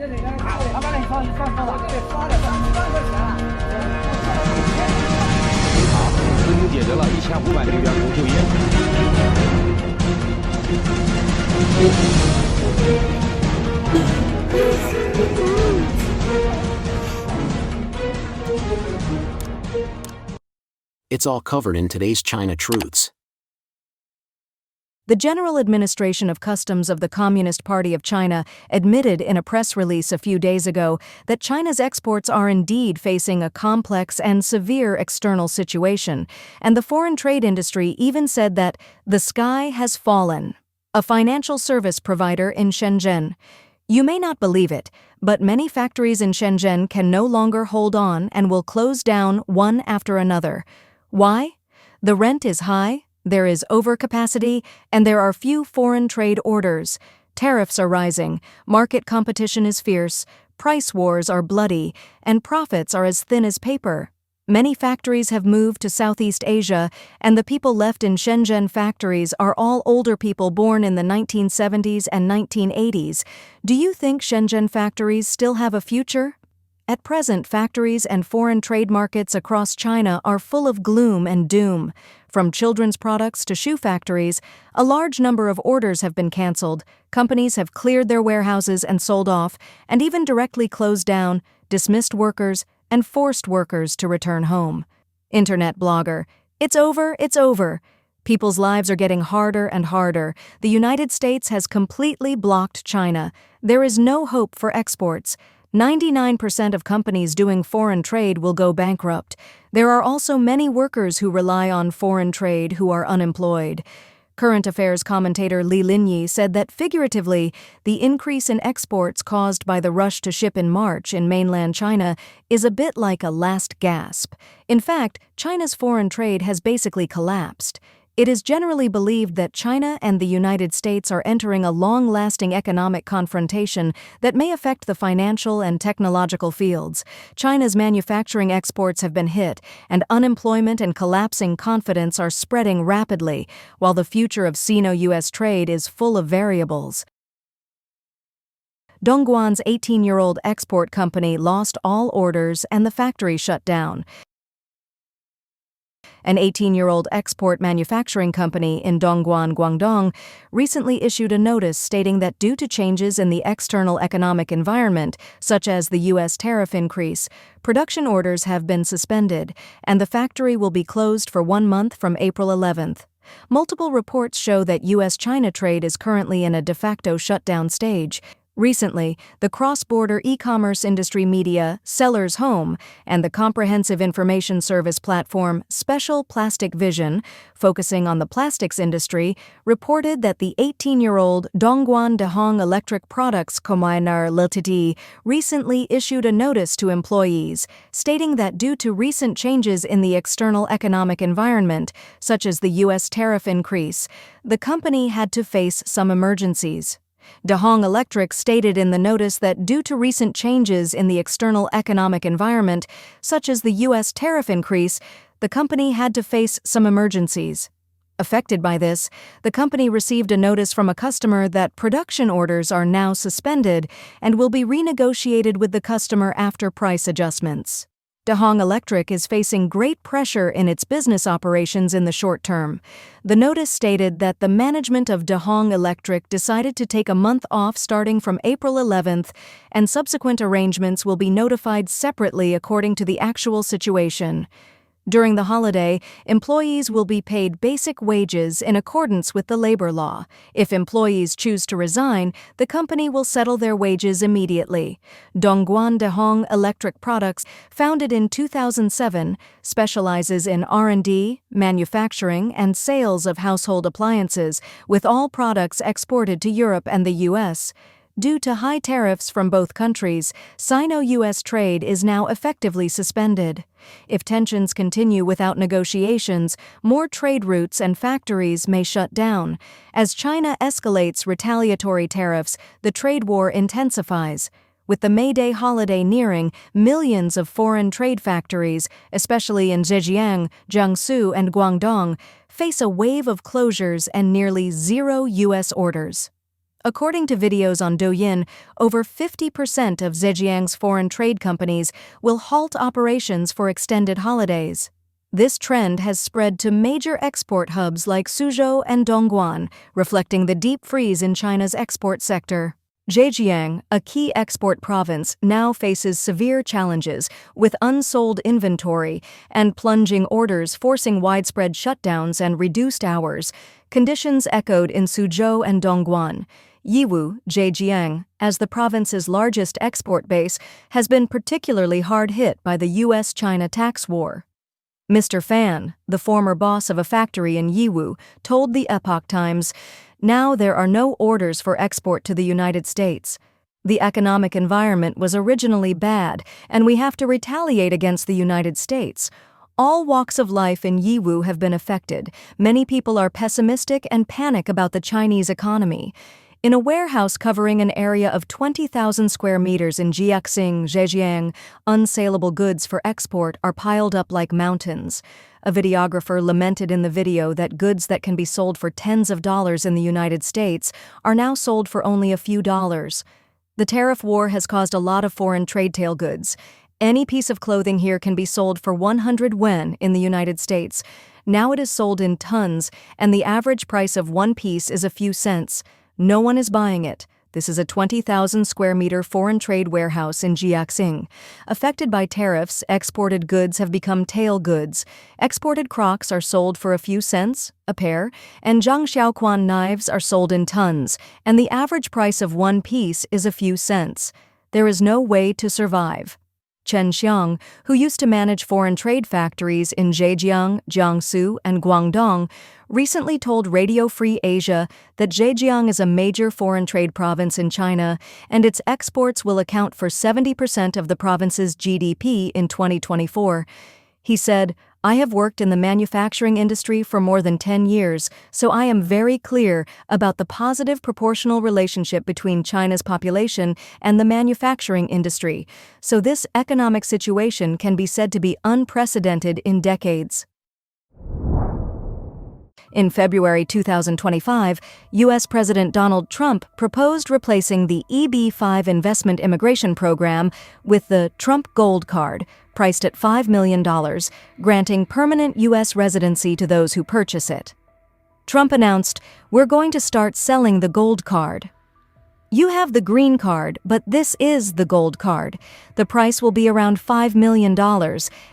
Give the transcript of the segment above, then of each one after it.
好，司机解决了1500名员工就业。It's all covered in today's China Truths. The General Administration of Customs of the Communist Party of China admitted in a press release a few days ago that China's exports are indeed facing a complex and severe external situation, and the foreign trade industry even said that the sky has fallen. A financial service provider in Shenzhen. You may not believe it, but many factories in Shenzhen can no longer hold on and will close down one after another. Why? The rent is high, there is overcapacity, and there are few foreign trade orders. Tariffs are rising, market competition is fierce, price wars are bloody, and profits are as thin as paper. Many factories have moved to Southeast Asia, and the people left in Shenzhen factories are all older people born in the 1970s and 1980s. Do you think Shenzhen factories still have a future? At present, factories and foreign trade markets across China are full of gloom and doom. From children's products to shoe factories, a large number of orders have been canceled, companies have cleared their warehouses and sold off, and even directly closed down, dismissed workers, and forced workers to return home. Internet blogger, it's over, it's over. People's lives are getting harder and harder. The United States has completely blocked China. There is no hope for exports. 99% of companies doing foreign trade will go bankrupt. There are also many workers who rely on foreign trade who are unemployed. Current affairs commentator Li Linyi said that figuratively, the increase in exports caused by the rush to ship in March in mainland China is a bit like a last gasp. In fact, China's foreign trade has basically collapsed. It is generally believed that China and the United States are entering a long-lasting economic confrontation that may affect the financial and technological fields. China's manufacturing exports have been hit, and unemployment and collapsing confidence are spreading rapidly, while the future of Sino-US trade is full of variables. Dongguan's 18-year-old export company lost all orders and the factory shut down. An 18-year-old export manufacturing company in Dongguan, Guangdong, recently issued a notice stating that due to changes in the external economic environment, such as the U.S. tariff increase, production orders have been suspended, and the factory will be closed for 1 month from April 11th. Multiple reports show that U.S.-China trade is currently in a de facto shutdown stage. Recently, the cross-border e-commerce industry media Seller's Home and the comprehensive information service platform Special Plastic Vision, focusing on the plastics industry, reported that the 18-year-old Dongguan Dehong Electric Products Combinar Ltd. Recently issued a notice to employees, stating that due to recent changes in the external economic environment, such as the U.S. tariff increase, the company had to face some emergencies. Dehong Electric stated in the notice that due to recent changes in the external economic environment, such as the U.S. tariff increase, the company had to face some emergencies. Affected by this, the company received a notice from a customer that production orders are now suspended and will be renegotiated with the customer after price adjustments. Dehong Electric is facing great pressure in its business operations in the short term. The notice stated that the management of Dehong Electric decided to take a month off starting from April 11th, and subsequent arrangements will be notified separately according to the actual situation. During the holiday, employees will be paid basic wages in accordance with the labor law. If employees choose to resign, the company will settle their wages immediately. Dongguan Dehong Electric Products, founded in 2007, specializes in R&D, manufacturing, and sales of household appliances, with all products exported to Europe and the U.S. Due to high tariffs from both countries, Sino-US trade is now effectively suspended. If tensions continue without negotiations, more trade routes and factories may shut down. As China escalates retaliatory tariffs, the trade war intensifies. With the May Day holiday nearing, millions of foreign trade factories, especially in Zhejiang, Jiangsu, and Guangdong, face a wave of closures and nearly zero U.S. orders. According to videos on Douyin, over 50% of Zhejiang's foreign trade companies will halt operations for extended holidays. This trend has spread to major export hubs like Suzhou and Dongguan, reflecting the deep freeze in China's export sector. Zhejiang, a key export province, now faces severe challenges, with unsold inventory and plunging orders forcing widespread shutdowns and reduced hours. Conditions echoed in Suzhou and Dongguan. Yiwu, Zhejiang, as the province's largest export base, has been particularly hard hit by the U.S.-China tax war. Mr. Fan, the former boss of a factory in Yiwu, told the Epoch Times, "Now there are no orders for export to the United States. The economic environment was originally bad, and we have to retaliate against the United States. All walks of life in Yiwu have been affected. Many people are pessimistic and panic about the Chinese economy." In a warehouse covering an area of 20,000 square meters in Jiaxing, Zhejiang, unsaleable goods for export are piled up like mountains. A videographer lamented in the video that goods that can be sold for tens of dollars in the United States are now sold for only a few dollars. The tariff war has caused a lot of foreign trade-tail goods. Any piece of clothing here can be sold for 100 yuan in the United States. Now it is sold in tons, and the average price of one piece is a few cents. No one is buying it. This is a 20,000 square meter foreign trade warehouse in Jiaxing. Affected by tariffs, exported goods have become tail goods. Exported Crocs are sold for a few cents a pair, and Zhangxiaoquan knives are sold in tons, and the average price of one piece is a few cents. There is no way to survive. Chen Xiang, who used to manage foreign trade factories in Zhejiang, Jiangsu, and Guangdong, recently told Radio Free Asia that Zhejiang is a major foreign trade province in China, and its exports will account for 70% of the province's GDP in 2024. He said, "I have worked in the manufacturing industry for more than 10 years, so I am very clear about the positive proportional relationship between China's population and the manufacturing industry, so this economic situation can be said to be unprecedented in decades." In February 2025, U.S. President Donald Trump proposed replacing the EB-5 investment immigration program with the Trump Gold Card, priced at $5 million, granting permanent U.S. residency to those who purchase it. Trump announced, "We're going to start selling the Gold Card. You have the green card, but this is the gold card. The price will be around $5 million,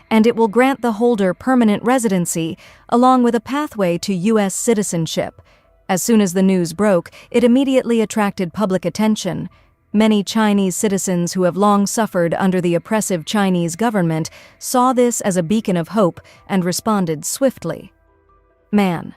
and it will grant the holder permanent residency, along with a pathway to U.S. citizenship." As soon as the news broke, it immediately attracted public attention. Many Chinese citizens who have long suffered under the oppressive Chinese government saw this as a beacon of hope and responded swiftly. Man.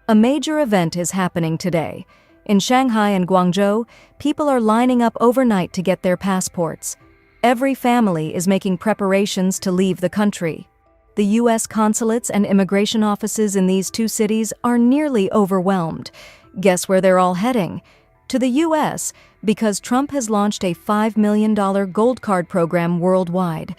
A major event is happening today. In Shanghai and Guangzhou, people are lining up overnight to get their passports. Every family is making preparations to leave the country. The U.S. consulates and immigration offices in these two cities are nearly overwhelmed. Guess where they're all heading? To the U.S., because Trump has launched a $5 million gold card program worldwide.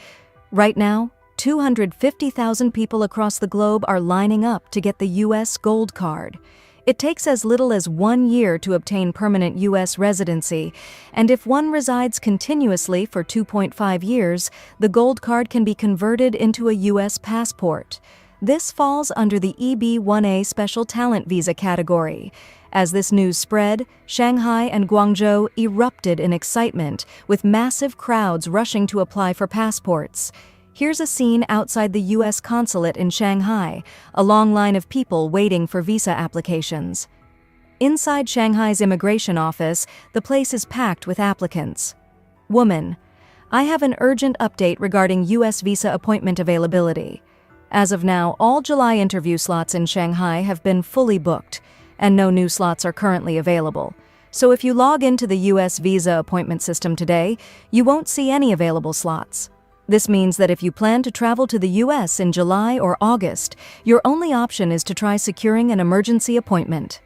Right now, 250,000 people across the globe are lining up to get the U.S. gold card. It takes as little as 1 year to obtain permanent U.S. residency, and if one resides continuously for 2.5 years, the gold card can be converted into a U.S. passport. This falls under the EB-1A Special Talent Visa category. As this news spread, Shanghai and Guangzhou erupted in excitement, with massive crowds rushing to apply for passports. Here's a scene outside the U.S. consulate in Shanghai, a long line of people waiting for visa applications. Inside Shanghai's immigration office, the place is packed with applicants. Woman: "I have an urgent update regarding U.S. visa appointment availability. As of now, all July interview slots in Shanghai have been fully booked, and no new slots are currently available. So if you log into the U.S. visa appointment system today, you won't see any available slots. This means that if you plan to travel to the U.S. in July or August, your only option is to try securing an emergency appointment.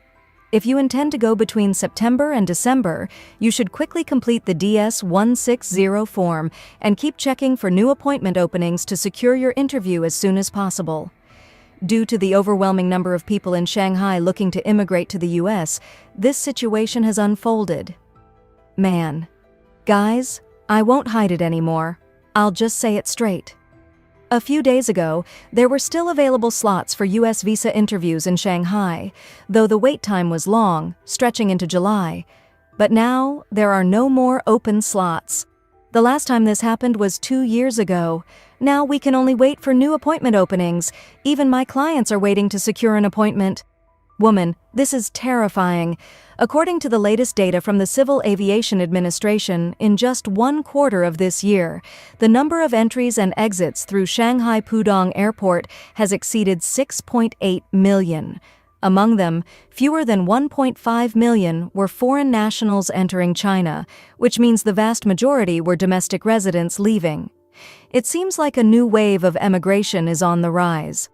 If you intend to go between September and December, you should quickly complete the DS-160 form and keep checking for new appointment openings to secure your interview as soon as possible." Due to the overwhelming number of people in Shanghai looking to immigrate to the US, this situation has unfolded. Man. Guys, I won't hide it anymore. I'll just say it straight. A few days ago, there were still available slots for US visa interviews in Shanghai, though the wait time was long, stretching into July. But now, there are no more open slots. The last time this happened was 2 years ago. Now we can only wait for new appointment openings. Even my clients are waiting to secure an appointment. Woman, this is terrifying. According to the latest data from the Civil Aviation Administration, in just 1 quarter of this year, the number of entries and exits through Shanghai Pudong Airport has exceeded 6.8 million. Among them, fewer than 1.5 million were foreign nationals entering China, which means the vast majority were domestic residents leaving. It seems like a new wave of emigration is on the rise.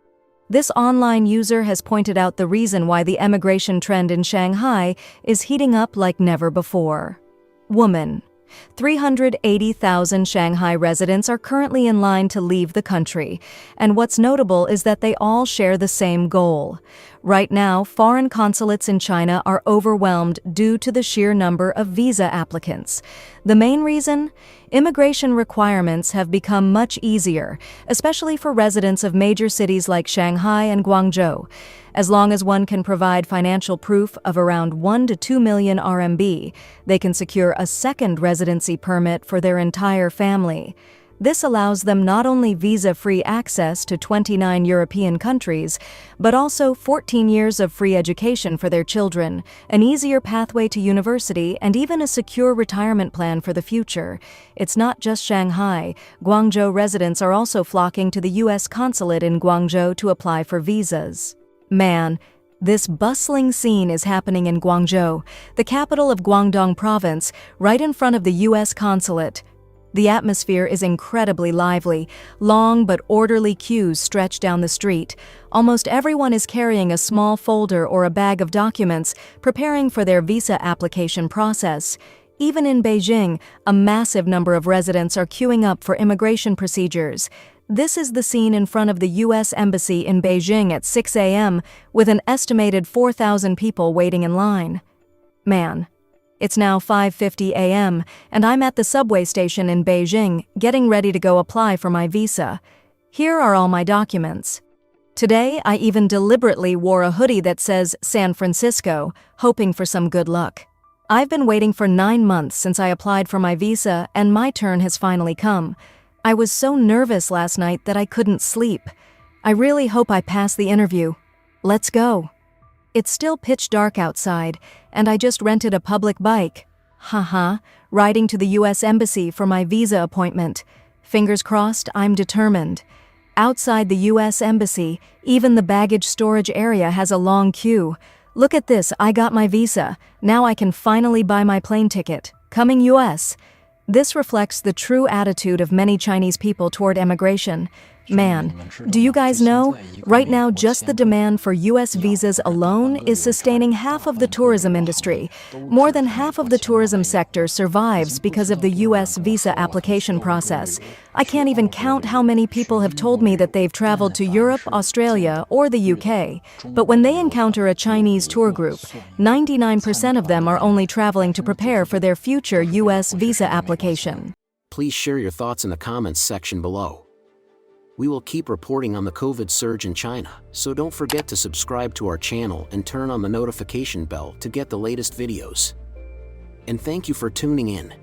This online user has pointed out the reason why the emigration trend in Shanghai is heating up like never before. Woman. 380,000 Shanghai residents are currently in line to leave the country, and what's notable is that they all share the same goal. Right now, foreign consulates in China are overwhelmed due to the sheer number of visa applicants. The main reason? Immigration requirements have become much easier, especially for residents of major cities like Shanghai and Guangzhou. As long as one can provide financial proof of around 1 to 2 million RMB, they can secure a second residency permit for their entire family. This allows them not only visa-free access to 29 European countries, but also 14 years of free education for their children, an easier pathway to university, and even a secure retirement plan for the future. It's not just Shanghai. Guangzhou residents are also flocking to the U.S. consulate in Guangzhou to apply for visas. Man, this bustling scene is happening in Guangzhou, the capital of Guangdong Province, right in front of the U.S. consulate. The atmosphere is incredibly lively. Long but orderly queues stretch down the street. Almost everyone is carrying a small folder or a bag of documents, preparing for their visa application process. Even in Beijing, a massive number of residents are queuing up for immigration procedures. This is the scene in front of the U.S. Embassy in Beijing at 6 a.m., with an estimated 4,000 people waiting in line. Man. It's now 5:50 a.m., and I'm at the subway station in Beijing, getting ready to go apply for my visa. Here are all my documents. Today, I even deliberately wore a hoodie that says San Francisco, hoping for some good luck. I've been waiting for 9 months since I applied for my visa, and my turn has finally come. I was so nervous last night that I couldn't sleep. I really hope I pass the interview. Let's go. It's still pitch dark outside, and I just rented a public bike. Haha, riding to the U.S. Embassy for my visa appointment. Fingers crossed, I'm determined. Outside the U.S. Embassy, even the baggage storage area has a long queue. Look at this, I got my visa. Now I can finally buy my plane ticket. Coming U.S. This reflects the true attitude of many Chinese people toward immigration. Man, do you guys know? Right now, just the demand for U.S. visas alone is sustaining half of the tourism industry. More than half of the tourism sector survives because of the U.S. visa application process. I can't even count how many people have told me that they've traveled to Europe, Australia, or the UK. But when they encounter a Chinese tour group, 99% of them are only traveling to prepare for their future U.S. visa application. Please share your thoughts in the comments section below. We will keep reporting on the COVID surge in China, so don't forget to subscribe to our channel and turn on the notification bell to get the latest videos. And thank you for tuning in.